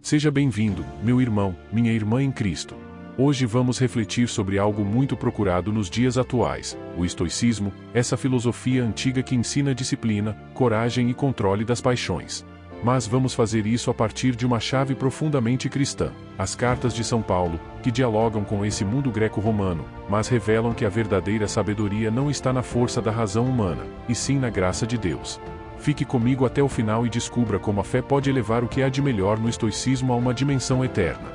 Seja bem-vindo, meu irmão, minha irmã em Cristo. Hoje vamos refletir sobre algo muito procurado nos dias atuais, o estoicismo, essa filosofia antiga que ensina disciplina, coragem e controle das paixões. Mas vamos fazer isso a partir de uma chave profundamente cristã, as cartas de São Paulo, que dialogam com esse mundo greco-romano, mas revelam que a verdadeira sabedoria não está na força da razão humana, e sim na graça de Deus. Fique comigo até o final e descubra como a fé pode elevar o que há de melhor no estoicismo a uma dimensão eterna.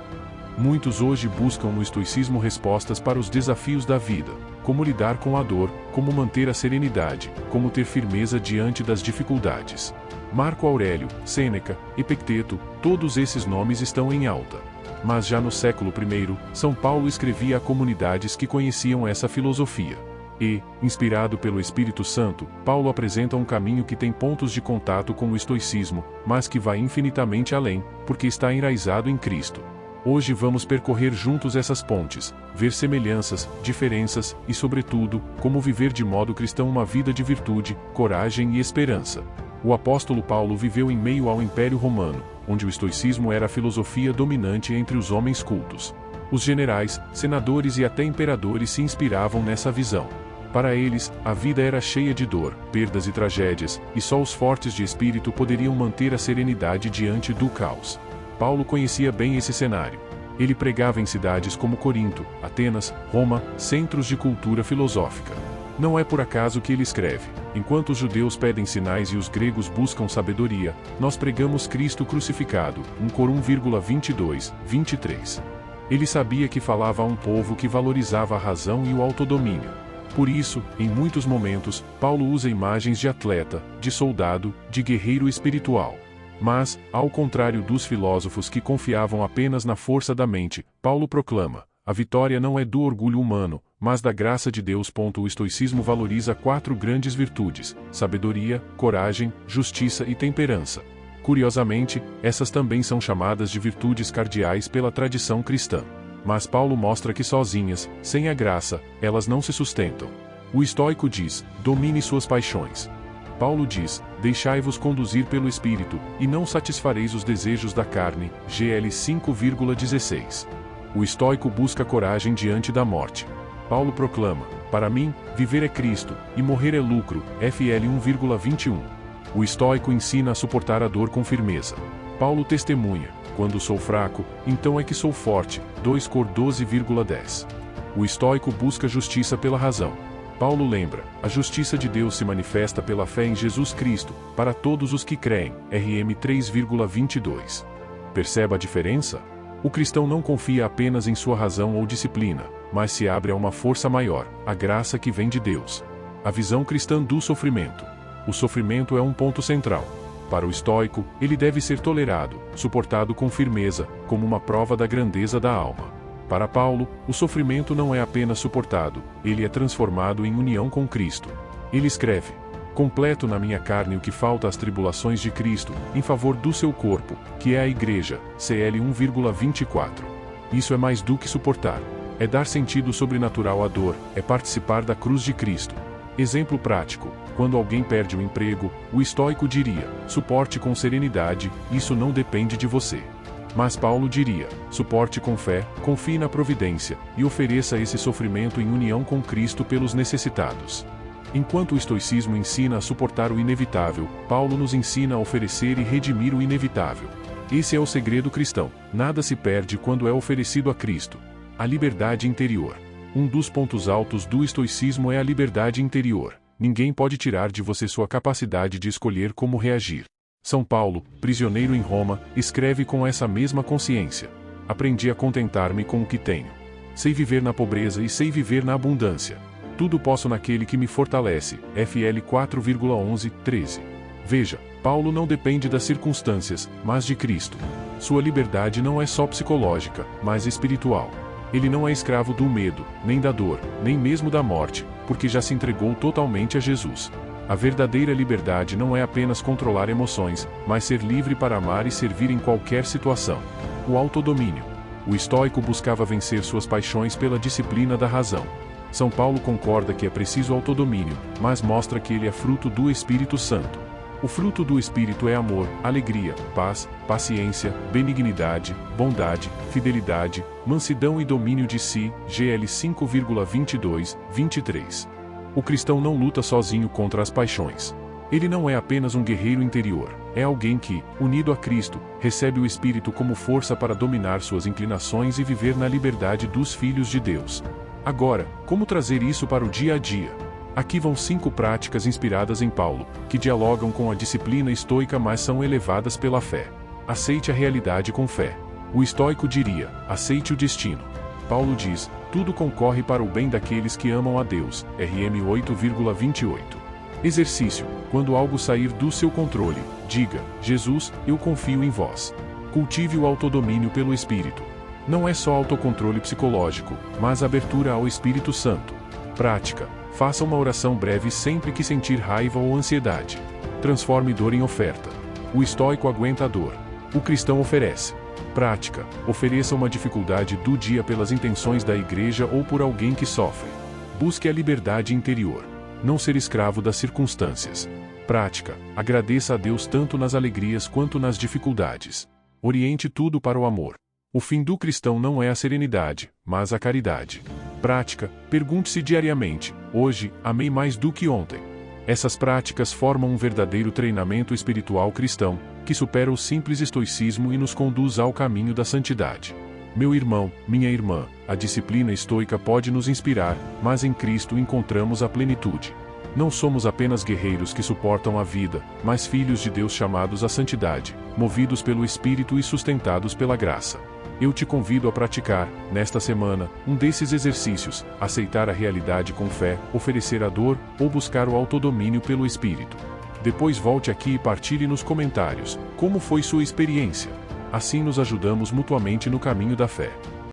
Muitos hoje buscam no estoicismo respostas para os desafios da vida, como lidar com a dor, como manter a serenidade, como ter firmeza diante das dificuldades. Marco Aurélio, Sêneca, Epicteto, todos esses nomes estão em alta. Mas já no século I, São Paulo escrevia a comunidades que conheciam essa filosofia. E, inspirado pelo Espírito Santo, Paulo apresenta um caminho que tem pontos de contato com o estoicismo, mas que vai infinitamente além, porque está enraizado em Cristo. Hoje vamos percorrer juntos essas pontes, ver semelhanças, diferenças e, sobretudo, como viver de modo cristão uma vida de virtude, coragem e esperança. O apóstolo Paulo viveu em meio ao Império Romano, onde o estoicismo era a filosofia dominante entre os homens cultos. Os generais, senadores e até imperadores se inspiravam nessa visão. Para eles, a vida era cheia de dor, perdas e tragédias, e só os fortes de espírito poderiam manter a serenidade diante do caos. Paulo conhecia bem esse cenário. Ele pregava em cidades como Corinto, Atenas, Roma, centros de cultura filosófica. Não é por acaso que ele escreve: enquanto os judeus pedem sinais e os gregos buscam sabedoria, nós pregamos Cristo crucificado. 1 Cor 1,22, 23. Ele sabia que falava a um povo que valorizava a razão e o autodomínio. Por isso, em muitos momentos, Paulo usa imagens de atleta, de soldado, de guerreiro espiritual. Mas, ao contrário dos filósofos que confiavam apenas na força da mente, Paulo proclama: a vitória não é do orgulho humano, mas da graça de Deus. O estoicismo valoriza 4 grandes virtudes: sabedoria, coragem, justiça e temperança. Curiosamente, essas também são chamadas de virtudes cardeais pela tradição cristã. Mas Paulo mostra que sozinhas, sem a graça, elas não se sustentam. O estoico diz: domine suas paixões. Paulo diz: deixai-vos conduzir pelo Espírito, e não satisfareis os desejos da carne. GL 5,16. O estoico busca coragem diante da morte. Paulo proclama: para mim, viver é Cristo, e morrer é lucro. FL 1,21. O estoico ensina a suportar a dor com firmeza. Paulo testemunha: quando sou fraco, então é que sou forte. 2 Cor 12,10. O estoico busca justiça pela razão. Paulo lembra: a justiça de Deus se manifesta pela fé em Jesus Cristo, para todos os que creem. RM 3,22. Perceba a diferença? O cristão não confia apenas em sua razão ou disciplina, mas se abre a uma força maior, a graça que vem de Deus. A visão cristã do sofrimento. O sofrimento é um ponto central. Para o estoico, ele deve ser tolerado, suportado com firmeza, como uma prova da grandeza da alma. Para Paulo, o sofrimento não é apenas suportado, ele é transformado em união com Cristo. Ele escreve: completo na minha carne o que falta às tribulações de Cristo, em favor do seu corpo, que é a Igreja. CL 1,24. Isso é mais do que suportar. É dar sentido sobrenatural à dor, é participar da cruz de Cristo. Exemplo prático: quando alguém perde o emprego, o estoico diria: suporte com serenidade, isso não depende de você. Mas Paulo diria: suporte com fé, confie na providência, e ofereça esse sofrimento em união com Cristo pelos necessitados. Enquanto o estoicismo ensina a suportar o inevitável, Paulo nos ensina a oferecer e redimir o inevitável. Esse é o segredo cristão: nada se perde quando é oferecido a Cristo. A liberdade interior. Um dos pontos altos do estoicismo é a liberdade interior. Ninguém pode tirar de você sua capacidade de escolher como reagir. São Paulo, prisioneiro em Roma, escreve com essa mesma consciência: aprendi a contentar-me com o que tenho. Sei viver na pobreza e sei viver na abundância. Tudo posso naquele que me fortalece. FL 4,11, 13. Veja, Paulo não depende das circunstâncias, mas de Cristo. Sua liberdade não é só psicológica, mas espiritual. Ele não é escravo do medo, nem da dor, nem mesmo da morte, porque já se entregou totalmente a Jesus. A verdadeira liberdade não é apenas controlar emoções, mas ser livre para amar e servir em qualquer situação. O autodomínio. O estoico buscava vencer suas paixões pela disciplina da razão. São Paulo concorda que é preciso autodomínio, mas mostra que ele é fruto do Espírito Santo. O fruto do Espírito é amor, alegria, paz, paciência, benignidade, bondade, fidelidade, mansidão e domínio de si. GL 5,22, 23. O cristão não luta sozinho contra as paixões. Ele não é apenas um guerreiro interior, é alguém que, unido a Cristo, recebe o Espírito como força para dominar suas inclinações e viver na liberdade dos filhos de Deus. Agora, como trazer isso para o dia a dia? Aqui vão 5 práticas inspiradas em Paulo, que dialogam com a disciplina estoica mas são elevadas pela fé. Aceite a realidade com fé. O estoico diria, aceite o destino. Paulo diz, tudo concorre para o bem daqueles que amam a Deus, RM 8,28. Exercício, quando algo sair do seu controle, diga, Jesus, eu confio em vós. Cultive o autodomínio pelo Espírito. Não é só autocontrole psicológico, mas abertura ao Espírito Santo. Prática, faça uma oração breve sempre que sentir raiva ou ansiedade. Transforme dor em oferta. O estoico aguenta a dor. O cristão oferece. Prática, ofereça uma dificuldade do dia pelas intenções da igreja ou por alguém que sofre. Busque a liberdade interior. Não ser escravo das circunstâncias. Prática, agradeça a Deus tanto nas alegrias quanto nas dificuldades. Oriente tudo para o amor. O fim do cristão não é a serenidade, mas a caridade. Prática, pergunte-se diariamente, hoje, amei mais do que ontem. Essas práticas formam um verdadeiro treinamento espiritual cristão, que supera o simples estoicismo e nos conduz ao caminho da santidade. Meu irmão, minha irmã, a disciplina estoica pode nos inspirar, mas em Cristo encontramos a plenitude. Não somos apenas guerreiros que suportam a vida, mas filhos de Deus chamados à santidade, movidos pelo Espírito e sustentados pela graça. Eu te convido a praticar, nesta semana, um desses exercícios, aceitar a realidade com fé, oferecer a dor, ou buscar o autodomínio pelo Espírito. Depois volte aqui e partilhe nos comentários, como foi sua experiência. Assim nos ajudamos mutuamente no caminho da fé.